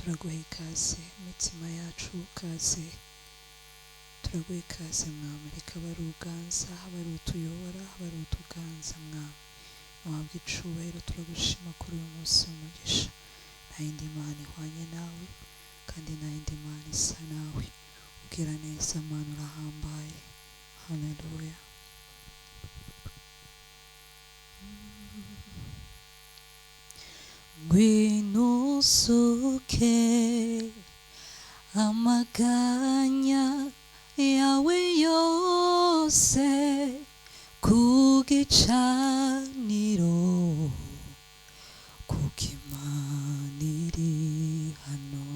turaguha ikaze imitima yacu, kaze turaguha ikaze mwami, reka bari uganza, bari utuyobora, bari utuganza mwami, muhabwe icubahiro. turagushima kuri uyu munsi w'umugisha. nta yindi mana ihwanye nawe kandi nta yindi mana isa nawe, ugira neza mana, urahambaye. haleluya. ngwino usuke amaganya yawe yose ku gicaniro, kuko Imana iri hano.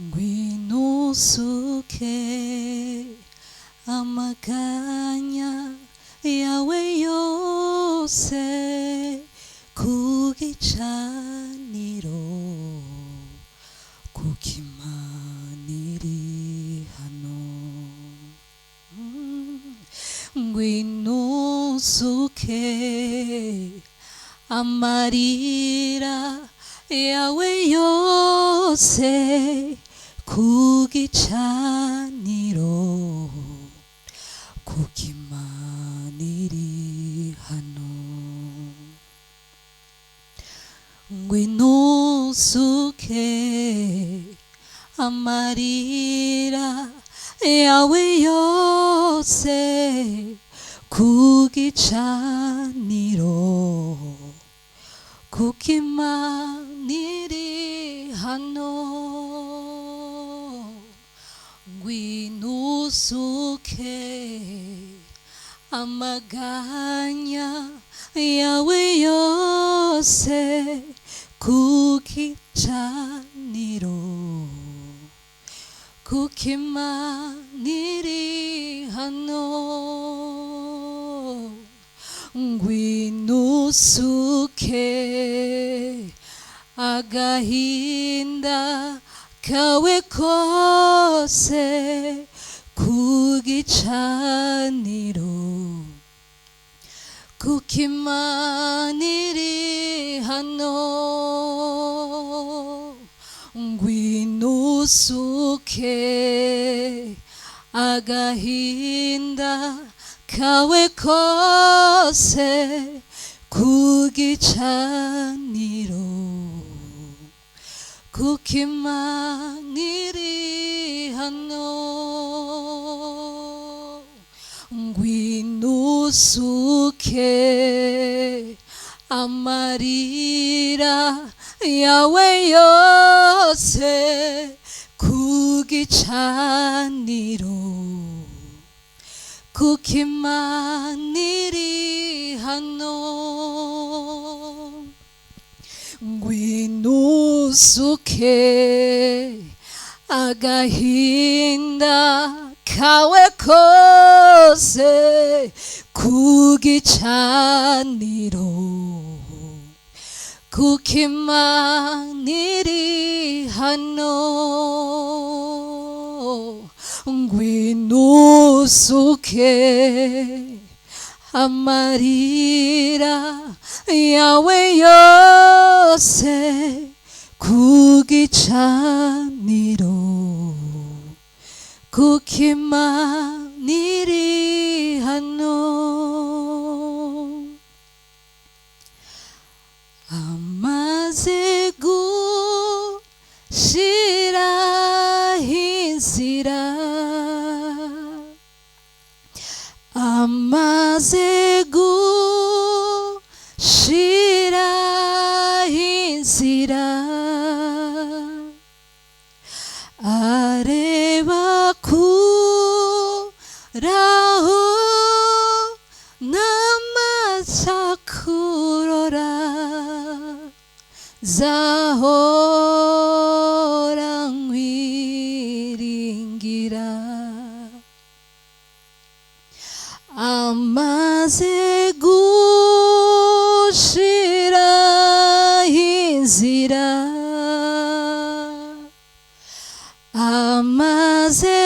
ngwino usuke amaganya yawe yose ku gicaniro, kuko Imana iri hano. ngwino usuke amarira yawe yose ku gicaniro, kuko Imana iri hano. ngwino usuke amarira yawe yose ku gicaniro, kuko Imana iri hano. ngwino usuke amaganya yawe yose ku gicaniro, kuko Imana iri hano. ngwino usuke agahinda kawe kose ku gicaniro, kuko Imana iri hano. ngwino usuke agahinda kawe kose ku gicaniro, kuko Imana iri hano. ngwino usuke amarira yawe yose ku gicaniro, kuko Imana iri hano. ngwino usuke agahinda kawe kose ku gicaniro, kuko Imana iri hano. ngwino usuke amarira yawe yose ku gicaniro, kuko Imana iri hano. amaze gushiraho inzira, amaze gushiraho inzira, areba kuraho n'amasakurora, zahora nkwiringira. amaze gushiraho inzira, amaze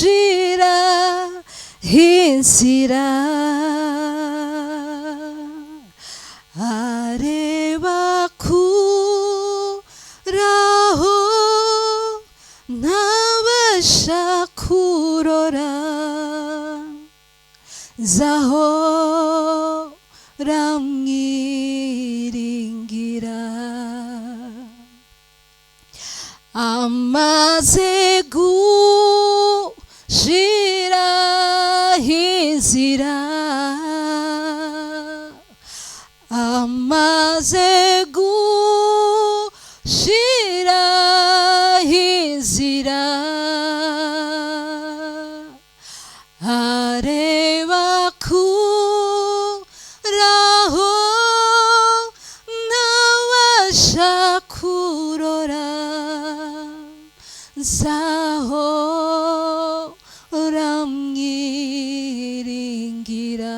gushiraho inzira, are nzahora mwiringira. Amaze gushiraho inzira, amaze gushiraho inzira, areba kuraho ntabasha kurora, nzahora mwiringira.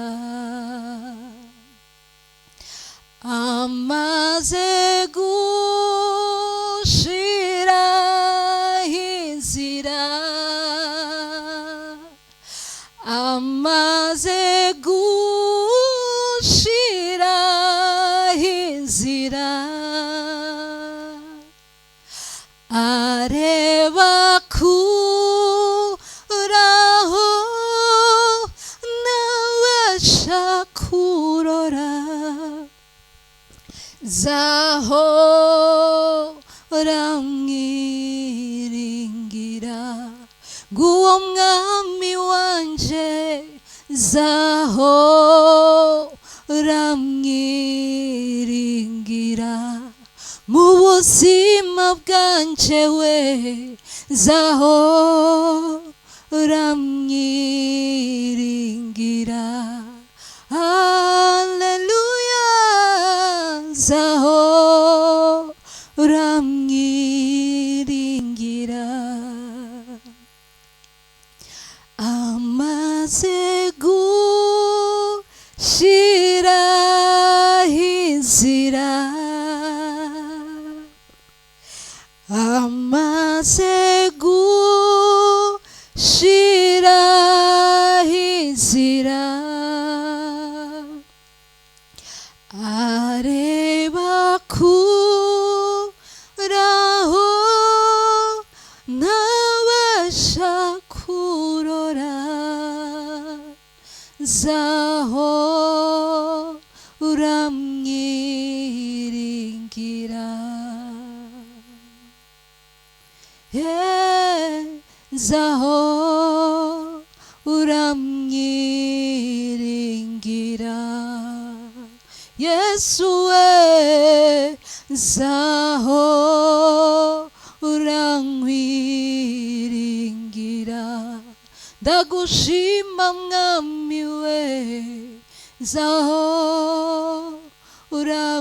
Amaze gushiraho inzira, amaze gushiraho inzira, areba kuraho ntabasha kurora, nzahora mwiringira. Nguwo mwami wanje, nzahora mwiringira. Mu buzima bwanje we, nzahora mwiringira. Haleluya, nzahora mwiringira. Amaze gushiraho inzira, amaze gushiraho inzira, areba kuraho ntabasha kurora, nzahora mwiringira. Nzahora mwiringira. Yesu we, nzahora nkwiringira. Ndagushima mwami we, nzahora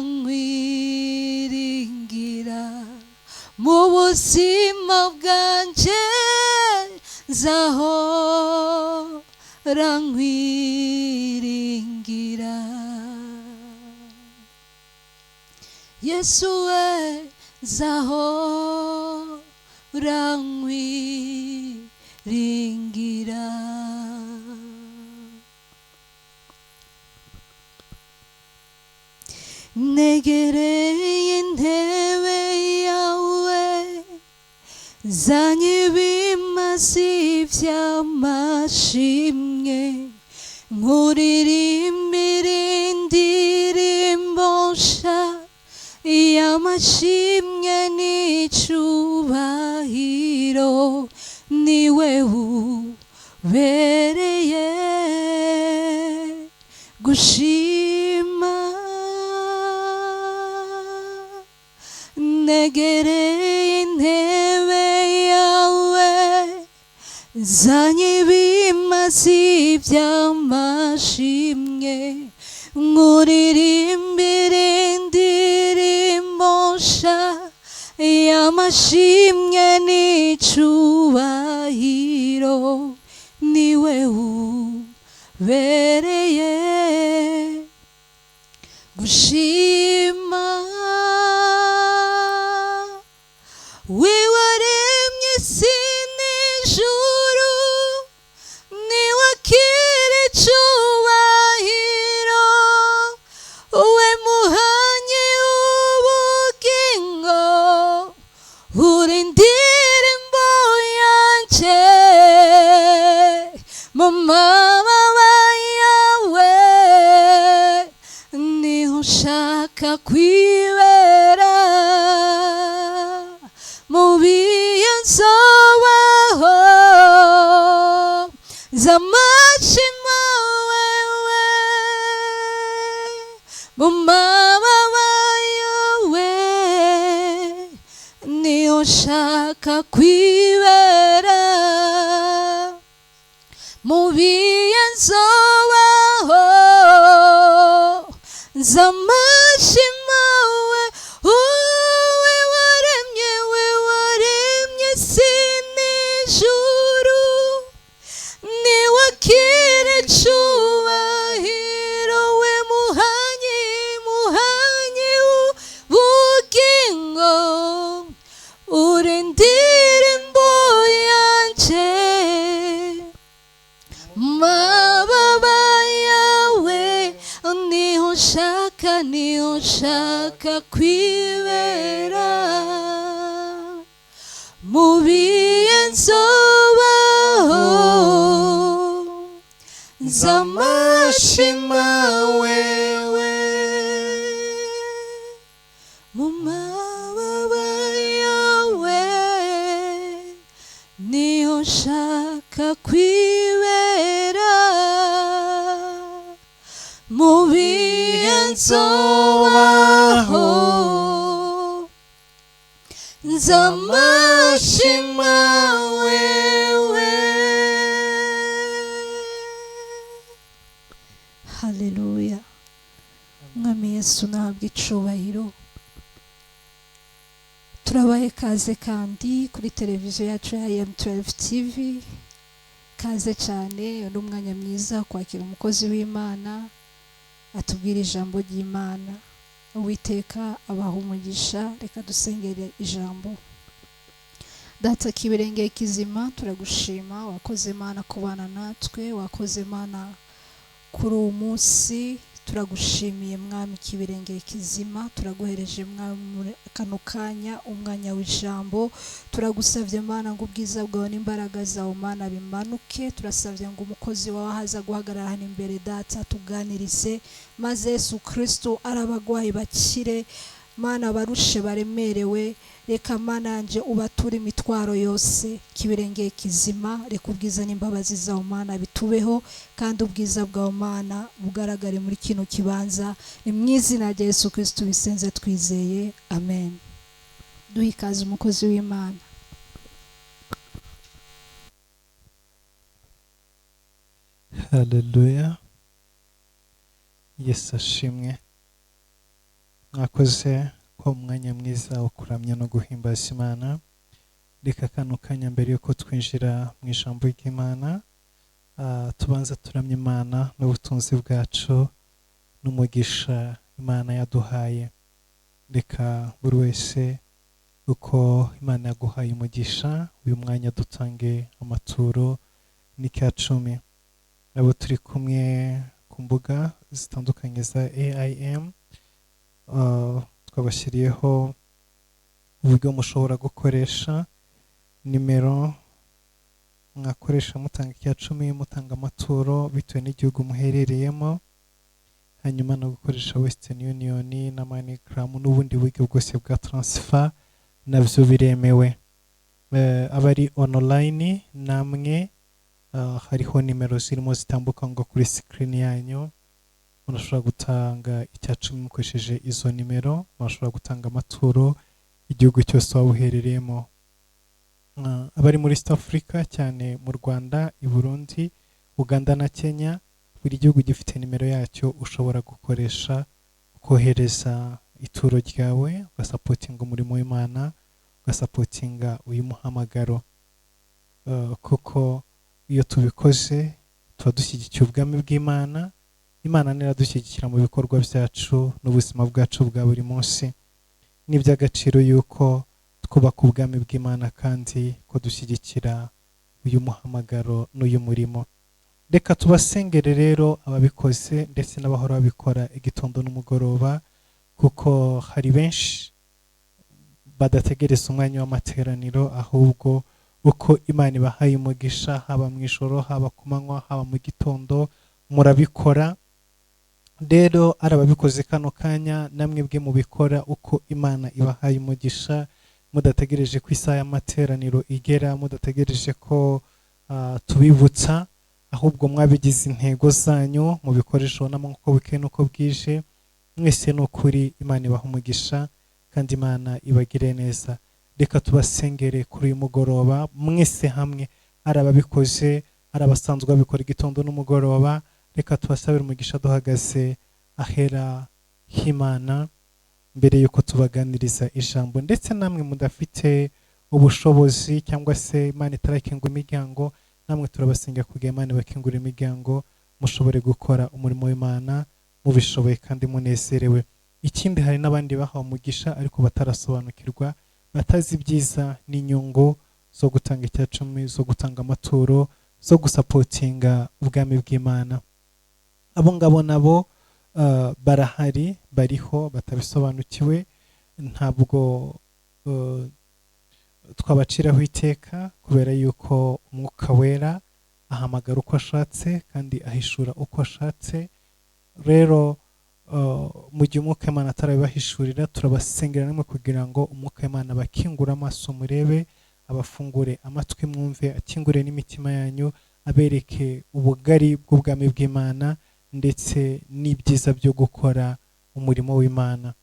nkwiringira. Mu buzima bwanje, nzahora nkwiringira. Yesu we, nzahora nkwiringira. negereye intebe yawe zanye ibimazi by'amashimwe nkuririmbira indirimbo nsha y'amashimwe n'icubahiro niwe ubereye gushima negereye intebe yawe zanye ibimazi by'amashimwe nkuririmbira indirimbo nsha y'amashimwe n'icubahiro niwe ubereye gushima wiwaremye isi n'ijuru niwakira icubahiro uwe muhanyi w'ubugingo uri indirimbo yanje mu mababa yawe ushaka kwibera mu bihe nzobaho z'amashimo wewe mu mababa yawe niyo nshaka kwibera mu bihe nzobaho z'amashimo wowe waremye isi n'ijuru niwakire icubahiro we muhanyi w'ubugingo uri indirimbo yanje mababa yawe niho nshaka kwibera mu bihe nzobaho z'amashima wewe mu mababa yawe niho nshaka kwibera mu bihe nzobaho z'amashima wewe. Haleluya. Mwami Yesu nahabwa icubahiro. Turabaye kaze kandi kuri televiziyo yacu ya M12 TV. Kaze cyane, ni umwanya mwiza kwakira umukozi w'Imana atubwira ijambo ry'Imana. Uwiteka abaha umugisha. Reka dusengere ijambo. Data kibirenge kizima, turagushima wakoze Imana kubana natwe, wakoze Imana kuri uyu munsi. Turagushimiye mwami kibirenge kizima, turaguhereje mwami kano kanya umwanya w'ijambo. Turagusavye Mana ngo ubwiza bwawe n'imbaraga zawe Mana bimanuke. Turasavye ngo umukozi wawe haza guhagarara hano imbere Data tuganirize, maze Yesu Kristo arabagwayi bakire Mana barushe baremerewe. Reka Mana yanje ubature imitwaro yose kibirenge kizima. Reka ubwiza n'imbabazi zawe Mana bitubeho, kandi ubwiza bwawe Mana bugaragare muri kino kibanza. Ni mu izina rya Yesu Kristo bisenze twizeye, amen. Duhe ikaze umukozi w'Imana. Haleluya. Yesu ashimwe. Mwakoze ko umwanya mwiza wo kuramya no guhimbaza Imana. Reka kano kanya mbere yuko twinjira mu ijambo ry'Imana, tubanza turamya Imana n'ubutunzi bwacu n'umugisha Imana yaduhaye. Reka buri wese uko Imana yaguhaye umugisha uyu mwanya dutange amaturo n'icya-cumi. Abo turi kumwe ku mbuga zitandukanye za AIM, twabashyiriyeho uburyo mushobora gukoresha nimero mwakoresha mutanga icya-cumi, mutanga amaturo bitewe n'igihugu muherereyemo, hanyuma no gukoresha Western Union na MoneyGram n'ubundi buryo bwose bwa transfer nabyo biremewe. Abari online namwe hariho nimero zirimo zitambuka ngo kuri screen yanyu, munashobora gutanga icya-cumi mukoresheje izo nimero, munashobora gutanga amaturo igihugu cyose waba uherereyemo. Abari muri East Africa cyane mu Rwanda, i Burundi, Uganda na Kenya, buri gihugu gifite nimero yacyo ushobora gukoresha kohereza ituro ryawe, ugasapotinga umurimo w'Imana, ugasapotinga uyu muhamagaro. Kuko iyo tubikoze tuba dushyigikiye ubwami bw'Imana. Imana niradushyigikira mu bikorwa byacu n'ubuzima bwacu bwa buri munsi. Ni iby'agaciro yuko twubaka ubwami bw'Imana kandi ko dushyigikira uyu muhamagaro n'uyu murimo. Reka tubasengere rero ababikoze ndetse n'abahora babikora igitondo n'umugoroba, kuko hari benshi badategereza umwanya w'amateraniro, ahubwo uko Imana ibahaye umugisha, haba mu ijoro, haba ku manywa, haba mu gitondo, murabikora. rero arababikoze kano kanya namwe bwe mubikora uko Imana ibahaye umugisha, mudategereje ko isaha y'amateraniro igera, mudategereje ko tubibutsa, ahubwo mwabigize intego zanyu mubikoresha ubonamo uko bukeye n'uko bwije. Mwese ni ukuri Imana ibaha umugisha kandi Imana ibagire neza. Reka tubasengere kuri uyu mugoroba mwese hamwe, arababikoze arabasanzwe babikora igitondo n'umugoroba. Reka tubasabire umugisha duhagaze ahera h'Imana mbere yuko tubaganiriza ijambo, ndetse namwe mudafite ubushobozi cyangwa se Imana itarakinga imiryango, namwe turabasengera kugira Imana ibakingure imiryango mushobore gukora umurimo w'Imana mubishoboye kandi munezerewe. Ikindi hari n'abandi bahawe umugisha ariko batarasobanukirwa, batazi ibyiza n'inyungu zo gutanga icyacumi, zo gutanga amaturo, zo gusapotinga ubwami bw'Imana. Abo ngabo nabo barahari, bariho, batabisobanukiwe, ntabwo twabaciraho iteka kubera yuko Umwuka Wera ahamagara uko ashatse kandi ahishura uko ashatse. Rero mu gihe Umwuka w'Imana atarabibahishurira, turabasengera namwe kugira ngo Umwuka w'Imana abakingure amaso murebe, abafungure amatwi mwumve, akingure n'imitima yanyu, abereke ubugari bw'ubwami bw'Imana ndetse n'ibyiza byo gukora umurimo w'Imana,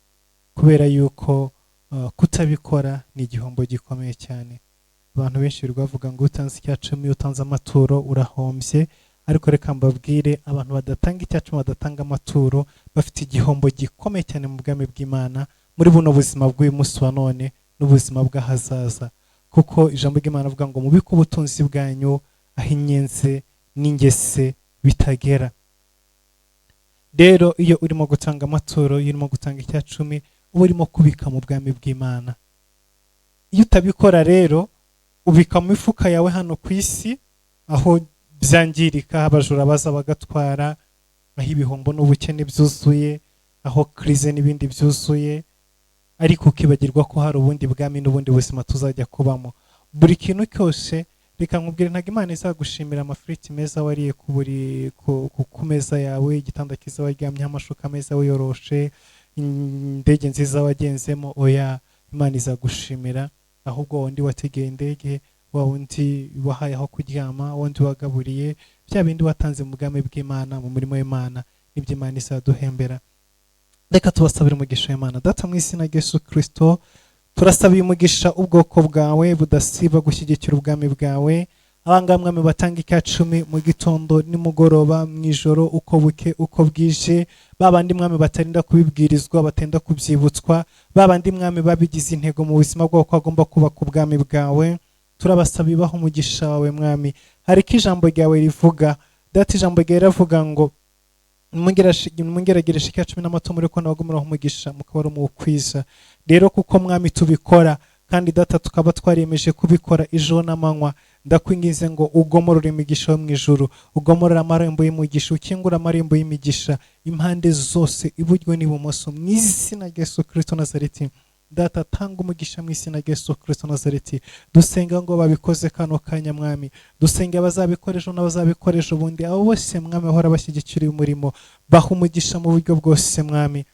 kubera yuko kutabikora ni igihombo gikomeye cyane. Abantu benshi bavuga ngo utanze icyacumi, utanze amaturo urahombye, ariko reka mbabwire, abantu badatanga icyacumi, badatanga amaturo, bafite igihombo gikomeye cyane mu bwami bw'Imana, muri buno buzima bw'uyu munsi wa none n'ubuzima bw'ahazaza. Kuko ijambo ry'Imana avuga ngo mubike ubutunzi bwanyu aho inyenzi n'ingese bitagera. Rero iyo urimo gutanga amaturo, iyo urimo gutanga icyacumi, uba urimo kubika mu bwami bw'Imana. Iyo utabikora rero, ubika mu mifuka yawe hano ku isi, aho byangirika, abajura baza bagatwara, aho ibihombo n'ubukene byuzuye, aho krize n'ibindi byuzuye, ariko ukibagirwa ko hari ubundi bwami n'ubundi buzima tuzajya kubamo. Buri kintu cyose, reka nkubwire, ntabwo Imana izagushimira amafiriti meza wariye ku meza yawe, igitanda cyiza waryamyeho, amashuka meza wiyoroshe, indege nziza wagenzemo. Oya, Imana izagushimira ahubwo wundi wategeye indege, wa wundi wahaye aho kuryama, wundi wagaburiye, bya bindi watanze mu bwami bw'Imana, mu murimo w'Imana, nibyo Imana izaduhembera. Reka tubasabire umugisha w'Imana. Data mu izina rya Yesu Kristo, turasabiye umugisha ubwoko bwawe budasiba gushyigikira ubwami bwawe. Abangaba mwami batanga icyacumi mu gitondo nimugoroba, mu ijoro, uko buke uko bwije, babandi mwami batarinda kubibwirizwa, batenda kubyibutswa, babandi mwami babigize intego mu buzima bwabo ko agomba kubaka ubwami bwawe, turabasabiye baho umugisha wawe mwami. Hariko ijambo ryawe rivuga, data ijambo ryawe riravuga ngo mungerageresha icyacumi n'amato muri ko nabwo muraho umugisha mukaba ari umuwukwiza. Rero kuko mwami tubikora kandi data tukaba twariyemeje kubikora ijoro n'amanywa, ndakwinginze ngo ugomorore imigisha yo mu ijuru, ugomorore amarembo y'imigisha, ukingura amarembo y'imigisha impande zose, iburyo n'ibumoso, mu izina rya Yesu Kristo Nazareti. Data tanga umugisha mu izina rya Yesu Kristo Nazareti. Dusenga ngo babikoze kano kanya mwami, dusenga abazabikoresha n'abazabikoresha ubundi, abo bose mwami bahora bashyigikira uyu murimo, baha umugisha mu buryo bwose mwami.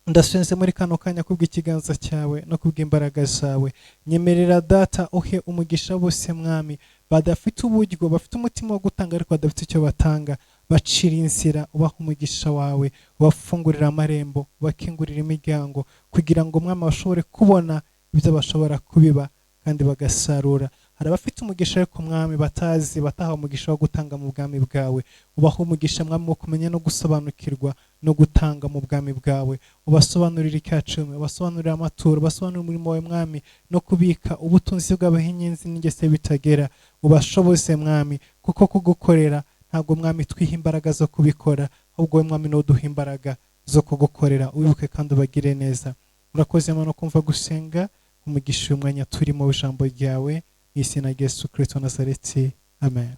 Ndasenze muri kano kanya kubw'ikiganza cyawe no kubw'imbaraga zawe, nyemerera data uhe umugisha bose mwami, badafite uburyo, bafite umutima wo gutanga ariko badafite icyo batanga, bacira inzira, ubaha umugisha wawe, ubafungurira amarembo, ubakingurira imiryango, kugira ngo mwami bashobore kubona ibyo bashobora kubiba kandi bagasarura. Hari abafite umugisha ariko mwami batazi, bataha umugisha wo gutanga mu bwami bwawe, ubaha umugisha mwami wo kumenya no gusobanukirwa no gutanga mu bwami bwawe, ubasobanurira icyacumi, ubasobanurira amaturo, ubasobanurira umurimo wawe mwami, no kubika ubutunzi bw'abaho inyenzi n'ingese bitagera. Ubashoboze mwami, kuko kugukorera ntabwo mwami twiha imbaraga zo kubikora, ahubwo wowe mwami niwe uduha imbaraga zo kugukorera. Wibuke kandi ubagire neza. Urakoze no kumva gusenga, umugisha uyu mwanya turimo w'ijambo ryawe, mu izina rya Yesu Kristo Nazareti, amen.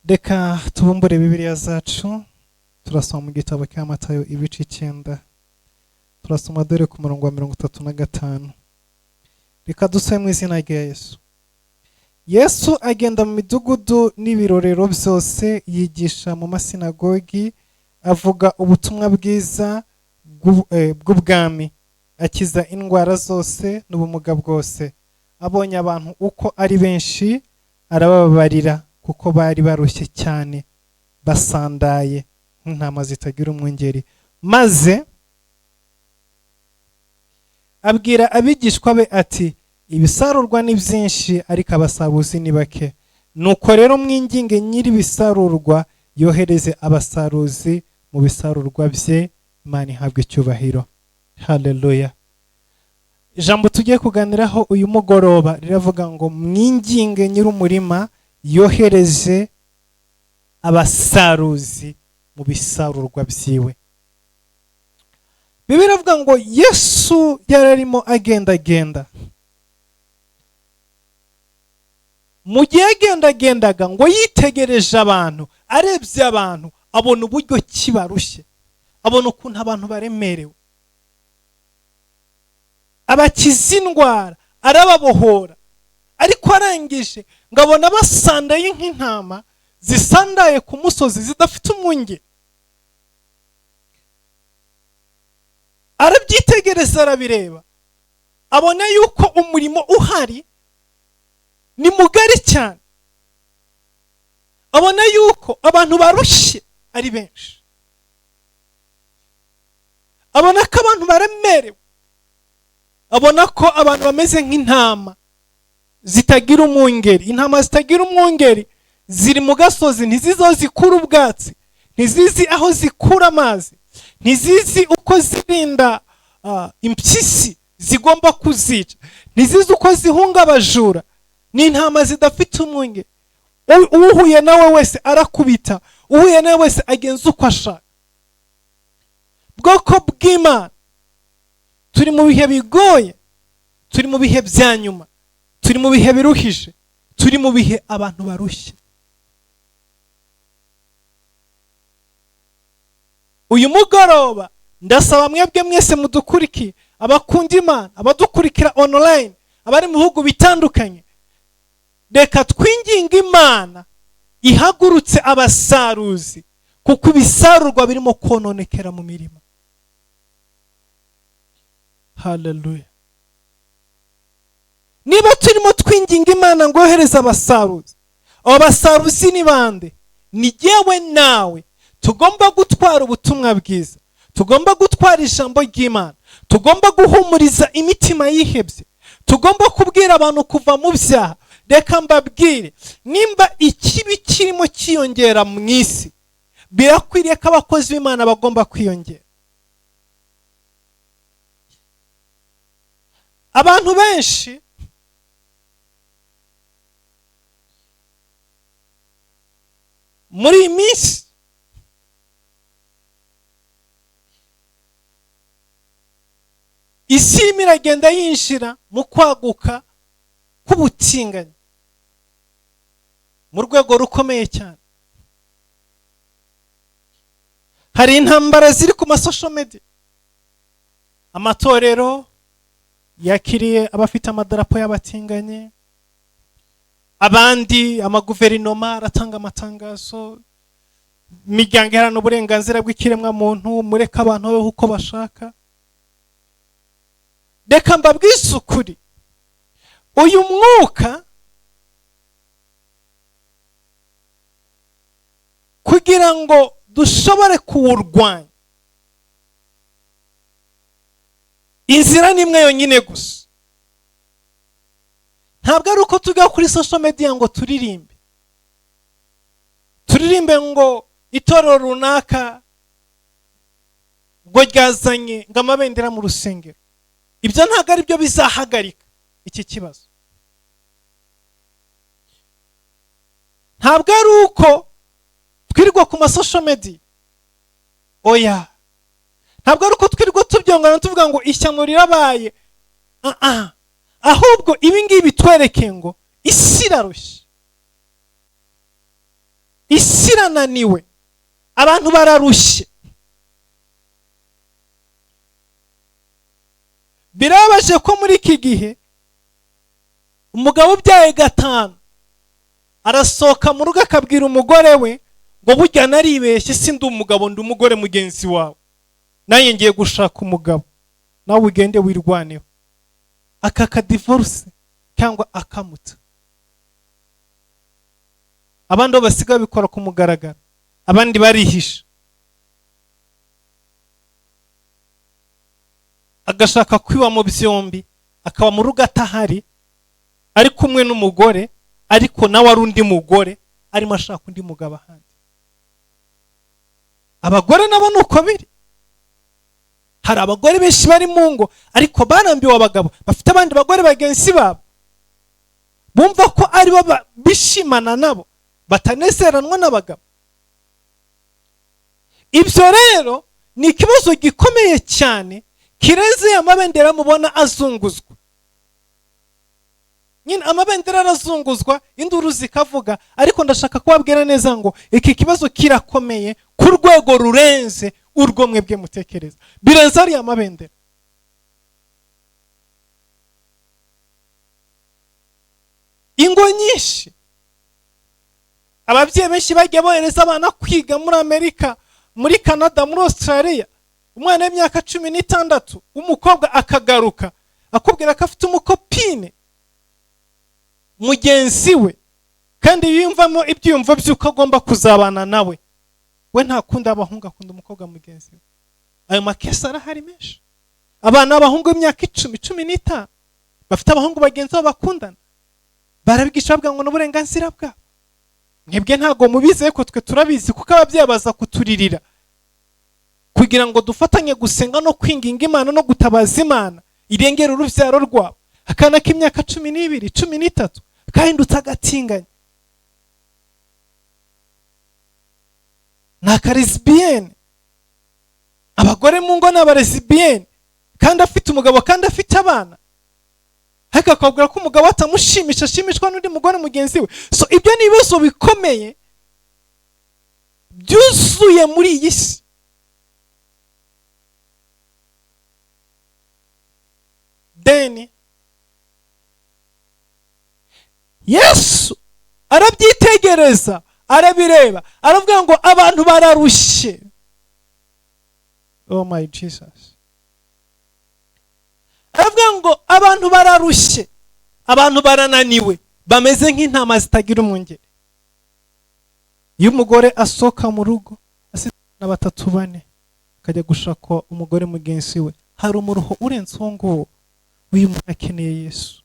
Reka tubumbure Bibiliya zacu, turasoma mu gitabo cya Matayo ibice 9. turasoma dore ku murongo wa 35. Reka dusome mu izina rya Yesu. Yesu agenda mu midugudu n'ibirorero byose, yigisha mu masinagogi, avuga ubutumwa bwiza bw'ubwami, akiza indwara zose n'ubumuga bwose. Abonye abantu uko ari benshi, arababarira kuko bari barushye cyane, basandaye nk'intama zitagira umwungeri. Maze abwira abigishwa be ati, ibisarurwa ni byinshi ariko abasaruzi ni bake. Nuko rero mwinginge nyiri ibisarurwa yohereze abasaruzi mu bisarurwa bye. Imana ihabwe icyubahiro. Haleluya. Ijambo tugiye kuganiraho uyu mugoroba riravuga ngo mwinginge nyiri umurima yohereze abasaruzi mu bisarurwa byiwe. Bibiliya iravuga ngo Yesu yararimo agenda. Mu gihe yagendaga ngo yitegereje abantu, arebye abantu, abona uburyo kibarushye, abona ukuntu abantu baremerewe, abakiza indwara, arababohora. Ariko arangije ngo abona basandaye nk'intama zisandaye ku musozi zidafite umwungeri. Arabyitegereza, arabireba, abona yuko umurimo uhari ni mugari cyane, abona yuko abantu barushye ari benshi, abona ko abantu baremerewe, abona ko abantu bameze nk'intama zitagira umwungeri. Intama zitagira umwungeri ziri mu gasozi, ntizizi aho zikura ubwatsi, ntizizi aho zikura amazi, ntizizi uko zirinda impyisi zigomba kuzica, ntizizi uko zihunga abajura. Ni intama zidafite umwungeri. Uhuye nawe wese arakubita, uhuye nawe wese agenza uko ashaka. Bwoko bw'Imana, turi mu bihe bigoye, turi mu bihe bya nyuma, turi mu bihe biruhije, turi mu bihe abantu barushye. Uyu mugoroba ndasaba mwebwe mwese mudukurikiye, abakunda Imana, abadukurikira online, abari mu bihugu bitandukanye, reka twinginge Imana ihagurutse abasaruzi, kuko ibisarurwa birimo kononekera mu mirima. Haleluya. Niba turimo twinginga Imana ngo yohereze abasaruzi, abo basaruzi ni bande? Ni jyewe nawe. Tugomba gutwara ubutumwa bwiza, tugomba gutwara ijambo ry'Imana, tugomba guhumuriza imitima yihebye, tugomba kubwira abantu kuva mu byaha. Reka mbabwire, nimba ikibi kirimo kiyongera mu isi, birakwiriye ko abakozi b'Imana bagomba kwiyongera. Abantu benshi muri iyi minsi isi irimo iragenda yinjira mu kwaguka k'ubutinganyi mu rwego rukomeye cyane. Hari intambara ziri ku masosho media. Amatorero yakiriye abafite amadarapo y'abatinganyi, abandi amaguverinoma aratanga amatangazo, imiryango iharanira uburenganzira bw'ikiremwa muntu, mureka abantu babeho uko bashaka. Reka mbabwize ukuri, uyu mwuka kugira ngo dushobore kuwurwanya, inzira ni imwe yonyine gusa. Ntabwo ari uko tujya kuri social media ngo turirimbe ngo itorero runaka ngo ryazanye ngo amabendera mu rusengero. Ibyo ntabwo ari byo bizahagarika iki kibazo. Ntabwo ari uko twirirwa ku masosho media, oya. Ntabwo ari uko twirirwa tubyongana tuvuga ngo ishyano rirabaye. Ahubwo ibi ngibi bitwereke ngo isi irarushye, isi irananiwe, abantu bararushye. birabaje ko muri iki gihe umugabo ubyaye gatanu arasohoka mu rugo akabwira umugore we ngo burya naribeshye, si ndi umugabo ndi umugore mugenzi wawe, naye ngiye gushaka umugabo, nawe ugende wirwaneho, akaka divorce cyangwa akamuta. Abandi bo basiga bikora ku mugaragaro, abandi barihisha, agashaka kwiba mu byombi, akaba mu rugo atahari, ari kumwe n'umugore ariko nawe ari undi mugore arimo ashaka undi mugabo ahandi. Abagore nabo nuko biri. Hari abagore benshi bari mu ngo ariko barambiwe abagabo bafite abandi bagore bagenzi babo, bumva ko ari bo bishimana nabo, batanezeranwa n'abagabo. Ibyo rero ni ikibazo gikomeye cyane kirenze amabendera mubona azunguzwa. Nyine amabendera arazunguzwa, induru zikavuga, ariko ndashaka kubabwira neza ngo iki kibazo kirakomeye ku rwego rurenze urwo mwebwe mutekereza, birenze ari amabendera. Ingo nyinshi, ababyeyi benshi bagiye bohereza abana kwiga muri Amerika, muri Canada, muri Australia. Umwana w'imyaka 16 umukobwa akagaruka akubwira ko afite umukopine mugenzi we, kandi yiyumvamo ibyiyumvo by'uko agomba kuzabana nawe. We ntakunda abahungu, akunda umukobwa mugenzi we. Ayo makesi arahari menshi. Abana b'abahungu b'imyaka 10-15 bafite abahungu bagenzi babo bakundana, barabigisha bavuga ngo n'uburenganzira bwabo. Mwebwe ntago mubize ko twe turabizi, kuko ababyeyi baza kuturirira kugira ngo dufatanye gusenga no kwinginga Imana no gutabaza Imana irengera urubyaro rwabo. Akana k'imyaka 12-13 kahindutse agatinganya, naka lesbienne. Abagore mu ngo n'aba lesbienne, kandi afite umugabo kandi afite abana, haka akabwira ko umugabo atamushimisha, ashimishwa n'undi mugore mugenzi we. So ibyo ni ibibazo bikomeye byuzuye muri iyi si. Deni Yesu arabyitegereza, arabireba, aravuga ngo abantu bararushye. Oh my Jesus. Aravuga ngo abantu bararushye, abantu barananiwe, bameze nk'intama zitagira umwungeri. Iyo umugore asoka mu rugo asitana 3-4 akajya gushaka umugore mugenzi we, hari umuruho urenze uwo nguwo. Uyu muntu akeneye Yesu.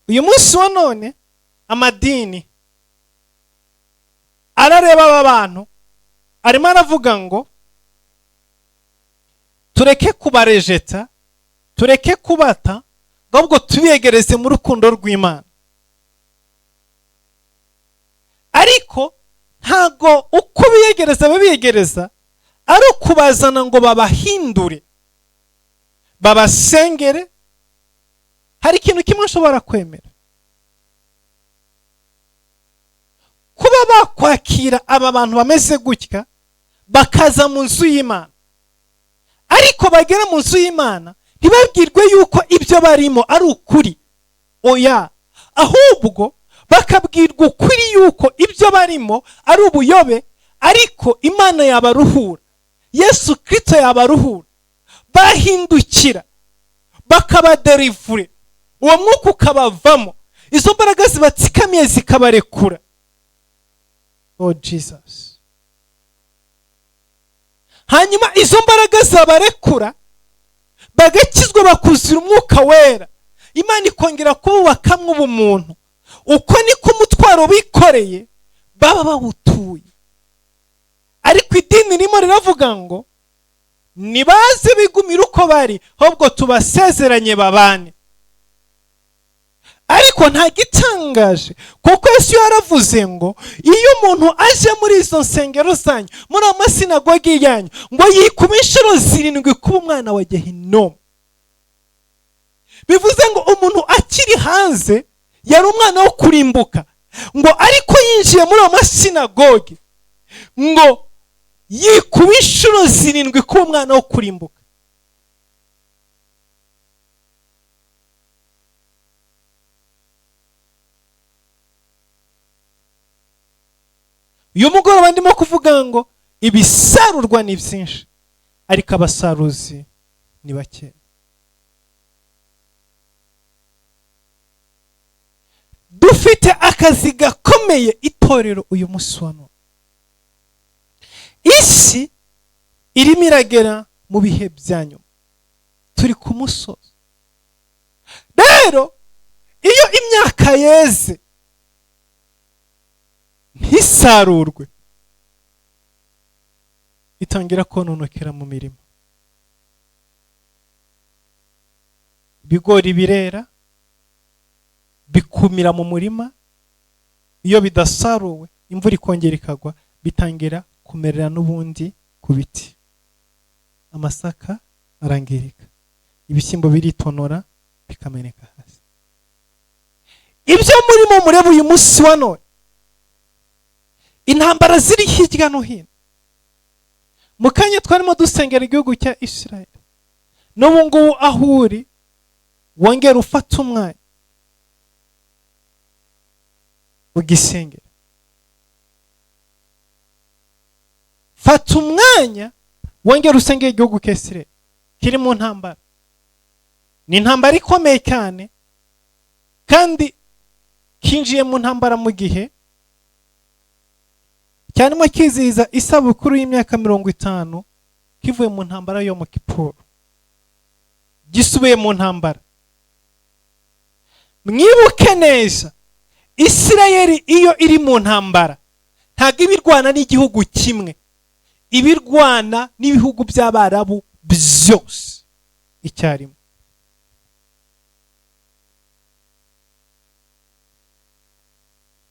Uyu munsi wa none amadini arareba aba bantu, arimo aravuga ngo tureke kubarejeta, tureke kubata, ahubwo tubiyegereze mu rukundo rw'Imana. Ariko ntago uko biyegereza babiyegereza ari ukubazana ngo babahindure, babasengere. Hari ikintu kimwe nshobora kwemera, kuba bakwakira aba bantu bameze gutya bakaza mu nzu y'Imana, ariko bagera mu nzu y'Imana ntibabwirwe yuko ibyo barimo ari ukuri. Oya, ahubwo bakabwirwa ukuri yuko ibyo barimo ari ubuyobe, ariko Imana yabaruhura, Yesu Kristo yabaruhura, bahindukira bakabaderivure, uwo mwuka ukabavamo, izo mbaraga zibatsikamiye zikabarekura. Oh Jesus. Hanyuma izo mbaraga zabarekura, bagakizwa bakuzura umwuka wera, Imana ikongera kububakamwe ubumuntu. Uko niko umutwaro bikoreye baba bawutuye. Ariko idini ririmo riravuga ngo nibaze bigumira uko bari, ahubwo tubasezeranye babane. Ariko nta gitangaje, kuko Yesu yaravuze ngo iyo umuntu aje muri izo nsengero zanyu, muri amasinagogi yanyu, ngo yikuba inshuro 7 kuba umwana wa Gehinomu. Bivuze ngo umuntu akiri hanze yari umwana wo kurimbuka, ngo ariko yinjiye muri amasinagogi, ngo yikuba inshuro 7 kuba umwana wo kurimbuka. Uyu mugoroba ndimo kuvuga ngo ibisarurwa ni byinshi ariko abasaruzi ni bake. Dufite akazi gakomeye itorero uyu munsi wa none. Isi irimo iragera mu bihe bya nyuma, turi ku musozi. Rero iyo imyaka yeze ntisarurwe, itangira kononokera mu mirima. Ibigori birera bikumira mu murima, iyo bidasaruwe imvura ikongera ikagwa bitangira kumerera n'ubundi ku biti. Amasaka arangirika, ibishyimbo biritonora bikameneka hasi. Ibyo murimo mureba uyu munsi wa none, intambara ziri hirya no hino. Mu kanya twarimo dusengera igihugu cya Israel. N'ubu ngubu aho uri wongera ufata umwanya ugisengera. Fata umwanya wongera usengera igihugu cya Israel kiri mu ntambara. Ni intambara ikomeye cyane kandi kinjiye mu ntambara mu gihe cyane kizihiza isabukuru y'imyaka 50 kivuye mu ntambara yo mu Kipuro, gisubiye mu ntambara. Mwibuke neza, Isirayeli iyo iri mu ntambara ntabwo ibirwana n'igihugu kimwe, ibirwana n'ibihugu by'Abarabu byose icyarimwe.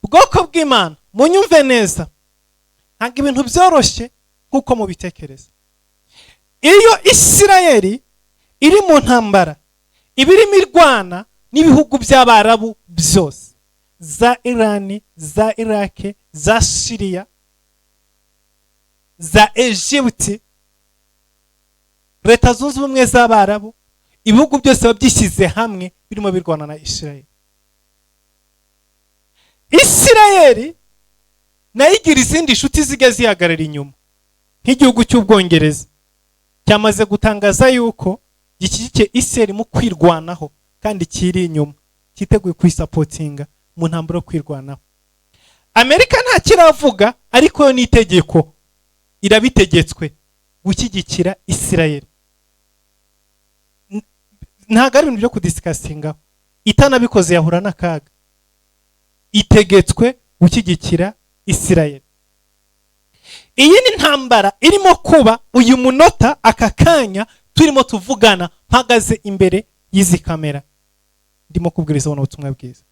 Bwoko bw'Imana munyumve neza, ntabwo ibintu byoroshye nk'uko mubitekereza. Iyo Isirayeli iri mu ntambara, ibirimo irwana n'ibihugu by'Abarabu byose, za Irani, za Irake, za Syria, za Egypte, Leta Zunze Ubumwe z'Abarabu, ibihugu byose babyishyize hamwe birimo birwana na Isirayeli. Isirayeli nayo igira izindi nshuti ziga zihagarara inyuma, nk'igihugu cy'Ubwongereza cyamaze gutangaza yuko gishyigikiye Isirayeli mu kwirwanaho kandi kiri inyuma, cyiteguye kuyisapotinga mu ntambara yo kwirwanaho. Amerika nta kiravuga ariko yo n'itegeko irabitegetswe gushyigikira Isirayeli. Ntabwo ari ibintu byo kudisikasingaho, itanabikoze yahura n'akaga. Itegetswe gushyigikira Isirayeli. Iyi ni ntambara irimo kuba uyu munota, aka kanya turimo tuvugana mpagaze imbere y'izi kamera ndimo kubwiriza ubutumwa bwiza.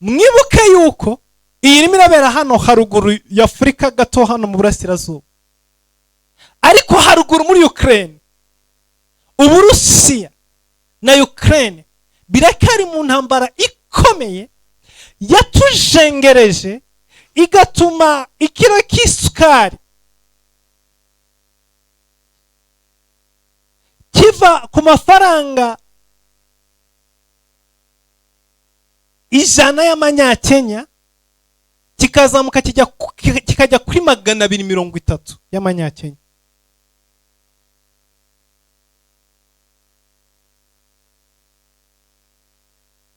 Mwibuke yuko iyi irimo irabera hano haruguru ya Afurika gato, hano mu burasirazuba, ariko haruguru muri Ukraine, Uburusiya na Ukraine birakari mu ntambara ikomeye yatujengereje, igatuma ikiro cy'isukari kiva ku mafaranga 100 y'amanyakenya kikazamuka kikajya kuri 230 y'amanyakenya.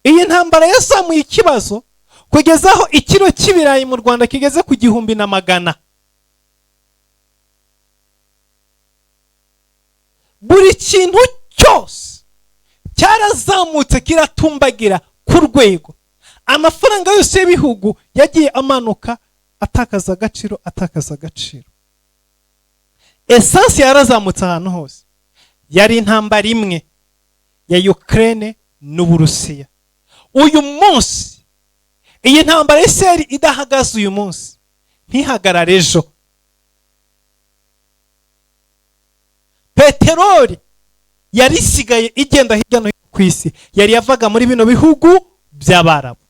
Iyi ntambara yasamuye ikibazo kugeza aho ikiro cy'ibirayi mu Rwanda kigeze ku 1,100. Buri kintu cyose cyarazamutse kiratumbagira ku rwego, amafaranga yose y'ibihugu yagiye amanuka atakaza agaciro. Esansi yarazamutse ahantu hose. Yari intambara imwe ya Ukraine n'Uburusiya. Uyu munsi iyi ntambara y'Isirayeli idahagaze uyu munsi ntihagarare ejo. Peteroli yari isigaye igenda hirya no hino ku isi, yari yavaga muri bino bihugu by'Abarabu,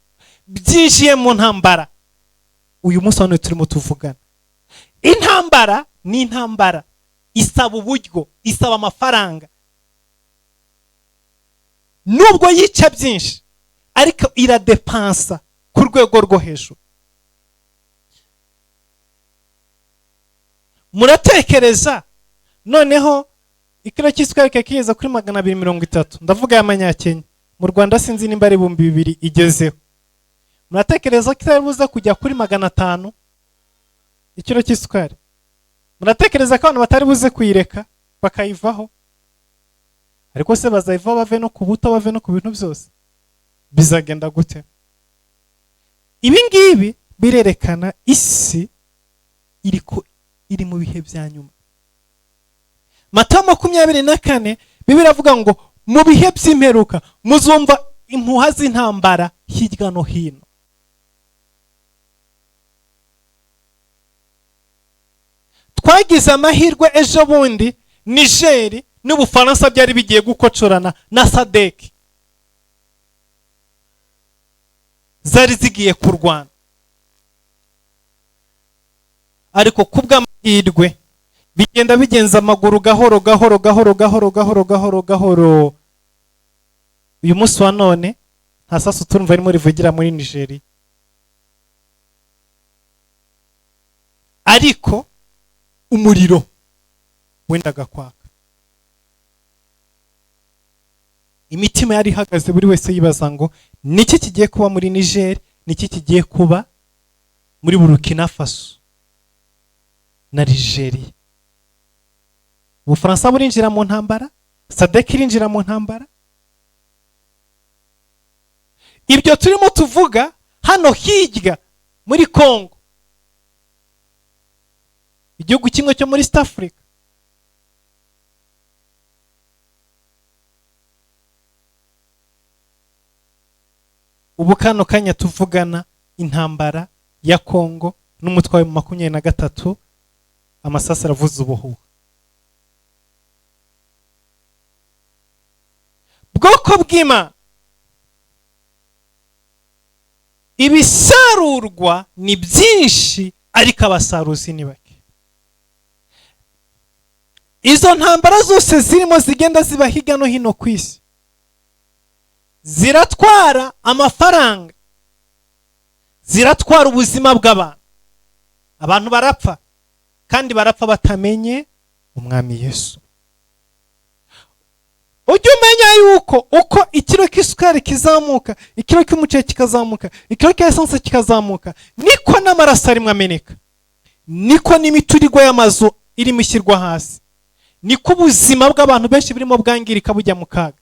byinjiye mu ntambara. uyu munsi hano turimo tuvugana. Intambara ni intambara, isaba uburyo, isaba amafaranga, nubwo yica byinshi ariko iradepansa ku rwego rwo hejuru. Muratekereza noneho ikiro cy'isukari kigeze kuri 230, ndavuga y'amanyakenya, mu Rwanda sinzi nimba ari 2000 igezeho. Muratekereza ko itaribuze kujya kuri 500 ikiro cy'isukari? Muratekereza ko abantu batari buze kuyireka bakayivaho? Ariko se bazayivaho bave no ku buto, bave no ku bintu byose? Bizagenda gute? Ibi ngibi birerekana isi iri mu bihe bya nyuma. Matayo 24 Bibiliya iravuga ngo mu bihe by'imperuka muzumva impuha z'intambara hirya no hino. Twagize amahirwe ejo bundi Niger n'Ubufaransa byari bigiye gukocorana na SADC, zari zigiye kurwana, ariko kubw'amahirwe bigenda bigenza amaguru gahoro gahoro gahoro gahoro gahoro gahoro gahoro. Uyu munsi wa none nta sasu turumva arimo rivugira muri Nigeria, ariko umuriro wendaga kwaka. Imitima yari ihagaze, buri wese yibaza ngo niki kigiye kuba muri Niger, niki kigiye kuba muri Burkina Faso na Nigeria. Ubufaransa burinjira mu ntambara, SADC irinjira mu ntambara. Ibyo turimo tuvuga hano hirya muri Congo, igihugu kimwe cyo muri East Africa, ubu kano kanya tuvugana intambara ya Congo n'umutwe wa 23 amasasa aravuza ubuhuha. Bwoko bw'Imana, ibisarurwa ni byinshi ariko abasaruzi ni bake. Izo ntambara zose zirimo zigenda ziba hirya no hino ku isi ziratwara amafaranga, ziratwara ubuzima bw'abantu. Abantu barapfa, kandi barapfa batamenye umwami Yesu. Ujye umenya yuko uko ikiro cy'isukari kizamuka, ikiro cy'umuceri kikazamuka, ikiro cy'esanse kikazamuka, niko n'amaraso arimo ameneka, niko n'imiturirwa y'amazu irimo ishyirwa hasi, niko ubuzima bw'abantu benshi birimo bwangirika bujya mu kaga.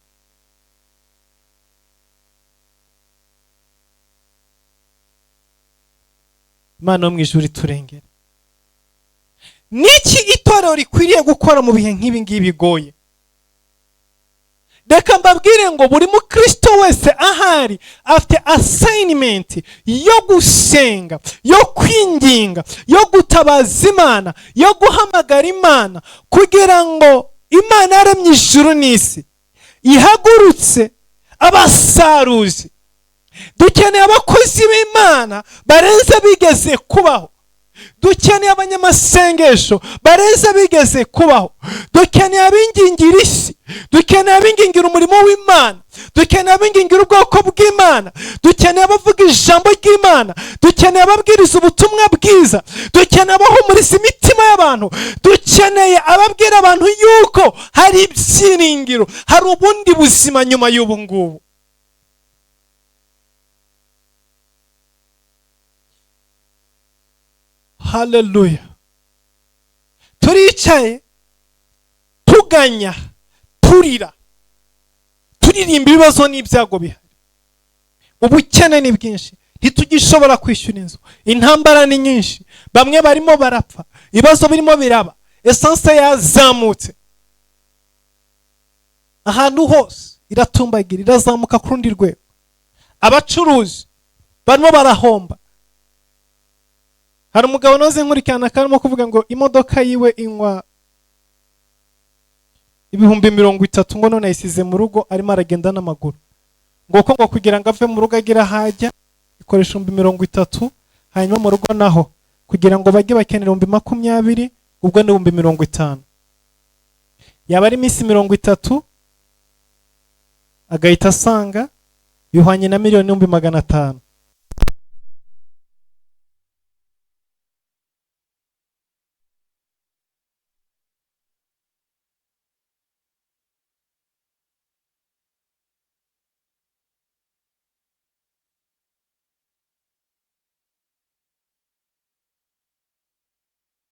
Imana yo mu ijuru iturengere. Niki itorero rikwiriye gukora mu bihe nk'ibi ngibi bigoye? Reka mbabwire ngo buri mukristo wese ahari afite assignment yo gusenga, yo kwinginga, yo gutabaza Imana, yo guhamagara Imana, kugira ngo Imana yaremye ijuru n'isi ihagurutse abasaruzi. Dukeneye abakozi b'Imana barenze bigeze kubaho. Dukeneye abanyamasengesho barenze bigeze kubaho. Dukeneye abingingira isi, dukeneye abingingira umurimo w'Imana, dukeneye abingingira ubwoko bw'Imana, dukeneye abavuga ijambo ry'Imana, dukeneye ababwiriza ubutumwa bwiza, dukeneye abahumuriza imitima y'abantu, dukeneye ababwira abantu yuko hari ibyiringiro, hari ubundi buzima nyuma y'ubu ngubu. Hallelujah. Turicaye tuganya, turira, turirimba ibibazo n'ibyago bihari. Ubukene ni bwinshi, ntitugishobora kwishyura inzu, intambara ni nyinshi, bamwe barimo barapfa, ibibazo birimo biraba, esanse yazamutse, ahantu hose iratumbagira, irazamuka ku rundi rwego. Abacuruzi barimo barahomba. Hari umugabo noze nkurikirana karimo kuvuga ngo imodoka yiwe inywa 30,000 ngo none ayisize mu rugo, arimo aragenda n'amaguru, ngo kugira ngo ave mu rugo agira hajya ikoresha 30,000, hanyuma mu rugo naho kugira ngo bajye bakenera 20,000 ubwo ni 50,000. Yaba ari iminsi 30 agahita asanga bihwanye na 1,500,000.